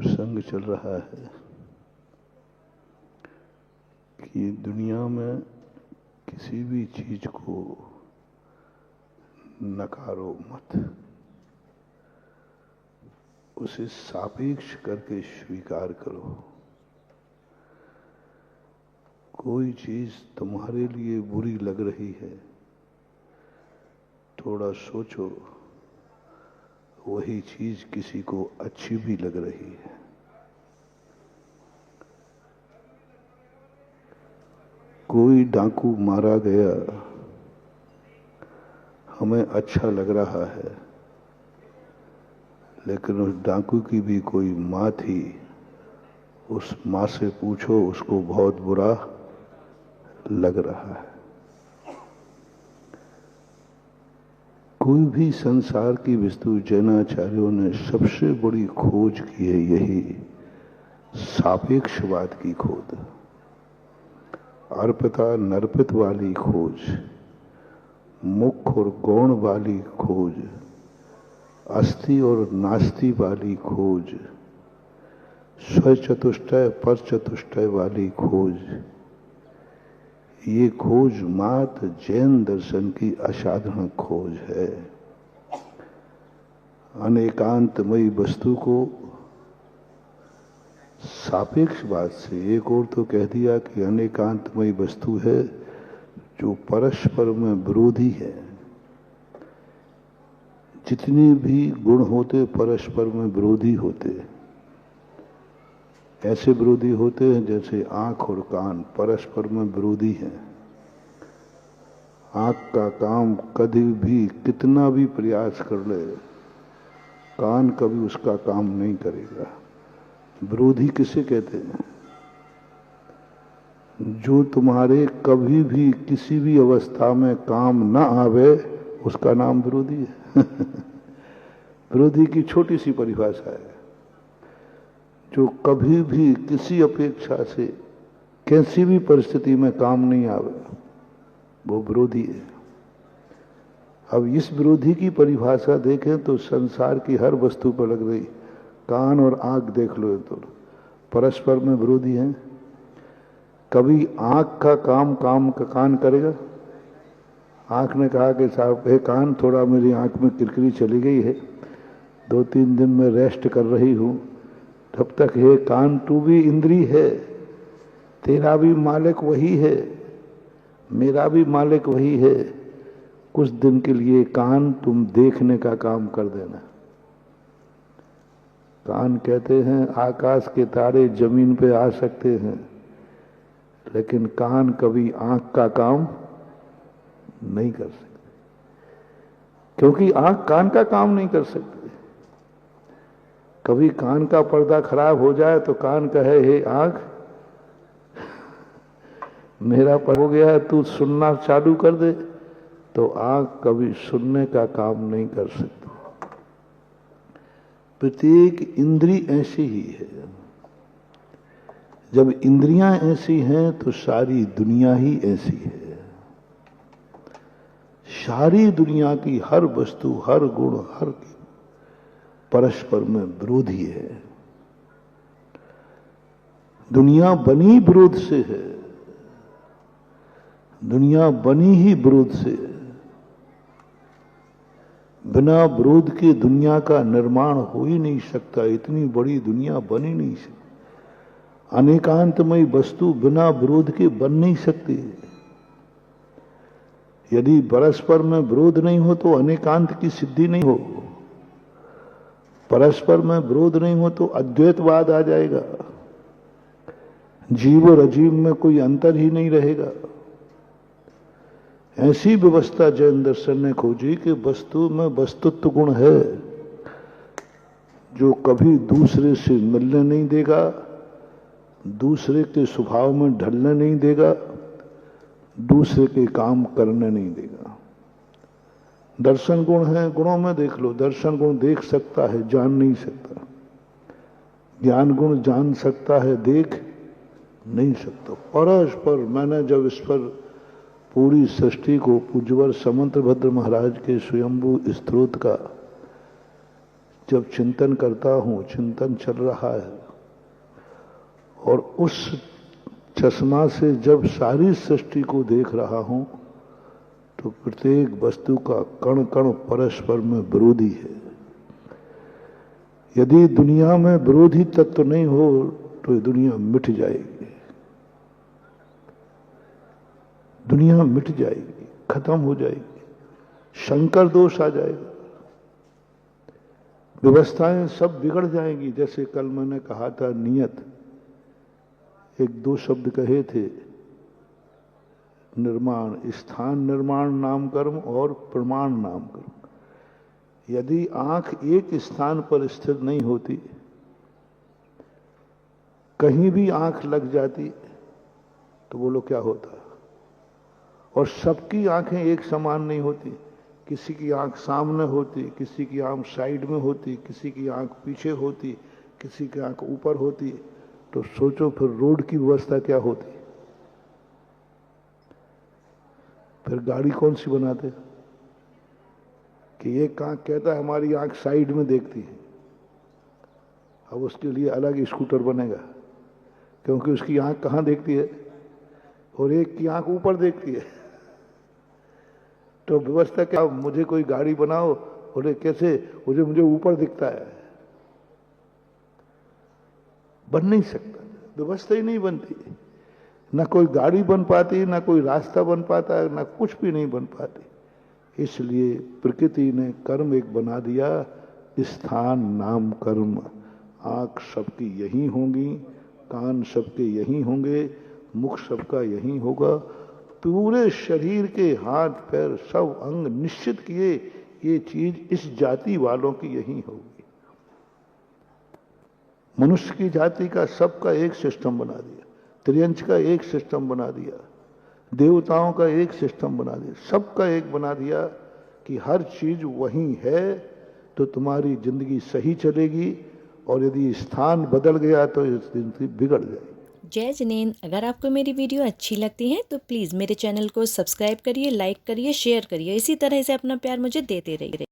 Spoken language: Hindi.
प्रसंग चल रहा है कि दुनिया में किसी भी चीज को नकारो मत, उसे सापेक्ष करके स्वीकार करो। कोई चीज तुम्हारे लिए बुरी लग रही है, थोड़ा सोचो, वही चीज किसी को अच्छी भी लग रही है। कोई डाकू मारा गया, हमें अच्छा लग रहा है, लेकिन उस डाकू की भी कोई माँ थी, उस माँ से पूछो, उसको बहुत बुरा लग रहा है। कोई भी संसार की वस्तु, जैनाचार्यों ने सबसे बड़ी खोज की है यही सापेक्षवाद की खोज, अर्पिता नर्पित वाली खोज, मुख्य और गौण वाली खोज, अस्थि और नास्ति वाली खोज, स्वचतुष्टय पर चतुष्टय वाली खोज। ये खोज मात्र जैन दर्शन की असाधारण खोज है। अनेकांतमयी वस्तु को सापेक्षवाद से एक और तो कह दिया कि अनेकांतमयी वस्तु है जो परस्पर में विरोधी है। जितने भी गुण होते परस्पर में विरोधी होते, ऐसे विरोधी होते हैं जैसे आंख और कान परस्पर में विरोधी हैं। आंख का काम कभी भी कितना भी प्रयास कर ले, कान कभी उसका काम नहीं करेगा। विरोधी किसे कहते हैं? जो तुम्हारे कभी भी किसी भी अवस्था में काम ना आवे, उसका नाम विरोधी है। विरोधी की छोटी सी परिभाषा है। जो कभी भी किसी अपेक्षा से कैसी भी परिस्थिति में काम नहीं आवे, वो विरोधी है। अब इस विरोधी की परिभाषा देखें तो संसार की हर वस्तु पर लग रही। कान और आंख देख लो, तो परस्पर में विरोधी हैं। कभी आंख का काम का कान करेगा? आंख ने कहा कि साहब हे कान, थोड़ा मेरी आंख में किरकिरी चली गई है, 2-3 दिन में रेस्ट कर रही हूं। तब तक हे कान, तू भी इंद्री है, तेरा भी मालिक वही है, मेरा भी मालिक वही है। कुछ दिन के लिए कान तुम देखने का काम कर देना। कान कहते हैं आकाश के तारे जमीन पे आ सकते हैं, लेकिन कान कभी आंख का काम नहीं कर सकते, क्योंकि आंख कान का काम नहीं कर सकती। कभी कान का पर्दा खराब हो जाए तो कान कहे हे आंख, मेरा पर हो गया है, तू सुनना चालू कर दे, तो आंख कभी सुनने का काम नहीं कर सकती। प्रत्येक इंद्री ऐसी ही है। जब इंद्रियां ऐसी हैं तो सारी दुनिया ही ऐसी है। सारी दुनिया की हर वस्तु, हर गुण, हर परस्पर में विरोधी है। दुनिया बनी विरोध से है। दुनिया बनी ही विरोध से है। बिना विरोध के दुनिया का निर्माण हो ही नहीं सकता। इतनी बड़ी दुनिया बन ही नहीं सकती। अनेकांतमयी वस्तु बिना विरोध के बन नहीं सकती। यदि परस्पर में विरोध नहीं हो तो अनेकांत की सिद्धि नहीं हो। परस्पर में विरोध नहीं हो तो अद्वैतवाद आ जाएगा। जीव और अजीव में कोई अंतर ही नहीं रहेगा। ऐसी व्यवस्था जैन दर्शन ने खोजी कि वस्तु में वस्तुत्व गुण है जो कभी दूसरे से मिलने नहीं देगा, दूसरे के स्वभाव में ढलने नहीं देगा, दूसरे के काम करने नहीं देगा। दर्शन गुण है, गुणों में देख लो। दर्शन गुण देख सकता है, जान नहीं सकता। ज्ञान गुण जान सकता है, देख नहीं सकता। परस्पर मैंने जब इस पर पूरी सृष्टि को पूज्यवर समंतभद्र महाराज के स्वयंभू स्त्रोत का जब चिंतन करता हूं, चिंतन चल रहा है, और उस चश्मा से जब सारी सृष्टि को देख रहा हूं, तो प्रत्येक वस्तु का कण कण परस्पर में विरोधी है। यदि दुनिया में विरोधी तत्व नहीं हो तो ये दुनिया मिट जाएगी, दुनिया मिट जाएगी, खत्म हो जाएगी, शंकर दोष आ जाएगा, व्यवस्थाएं सब बिगड़ जाएंगी। जैसे कल मैंने कहा था, नियत, एक दो शब्द कहे थे, निर्माण, स्थान निर्माण नाम कर्म और प्रमाण नाम कर्म। यदि आंख एक स्थान पर स्थिर नहीं होती, कहीं भी आंख लग जाती, तो बोलो क्या होता। और सबकी आंखें एक समान नहीं होती, किसी की आंख सामने होती, किसी की आंख साइड में होती, किसी की आंख पीछे होती, किसी की आंख ऊपर होती। तो सोचो फिर रोड की व्यवस्था क्या होती, फिर गाड़ी कौन सी बनाते कि एक आंख कहता है हमारी आंख साइड में देखती है, अब उसके लिए अलग स्कूटर बनेगा, क्योंकि उसकी आंख कहां देखती है, और एक की आंख ऊपर देखती है। तो व्यवस्था क्या, मुझे कोई गाड़ी बनाओ, बोले कैसे, मुझे ऊपर दिखता है, बन नहीं सकता, व्यवस्था ही नहीं बनती, ना कोई गाड़ी बन पाती, ना कोई रास्ता बन पाता, ना कुछ भी नहीं बन पाती। इसलिए प्रकृति ने कर्म एक बना दिया, स्थान नाम कर्म। आंख सबकी यही होंगी, कान सबके यही होंगे, मुख सबका यही होगा, पूरे शरीर के हाथ पैर सब अंग निश्चित किए, ये चीज इस जाति वालों की यही होगी। मनुष्य की जाति का सबका एक सिस्टम बना दिया, त्रियंच का एक सिस्टम बना दिया, देवताओं का एक सिस्टम बना दिया, सबका एक बना दिया कि हर चीज वही है तो तुम्हारी जिंदगी सही चलेगी, और यदि स्थान बदल गया तो जिंदगी बिगड़ जाएगी। जय जिनेंद्र। अगर आपको मेरी वीडियो अच्छी लगती है तो प्लीज़ मेरे चैनल को सब्सक्राइब करिए, लाइक करिए, शेयर करिए। इसी तरह से अपना प्यार मुझे देते रहिए।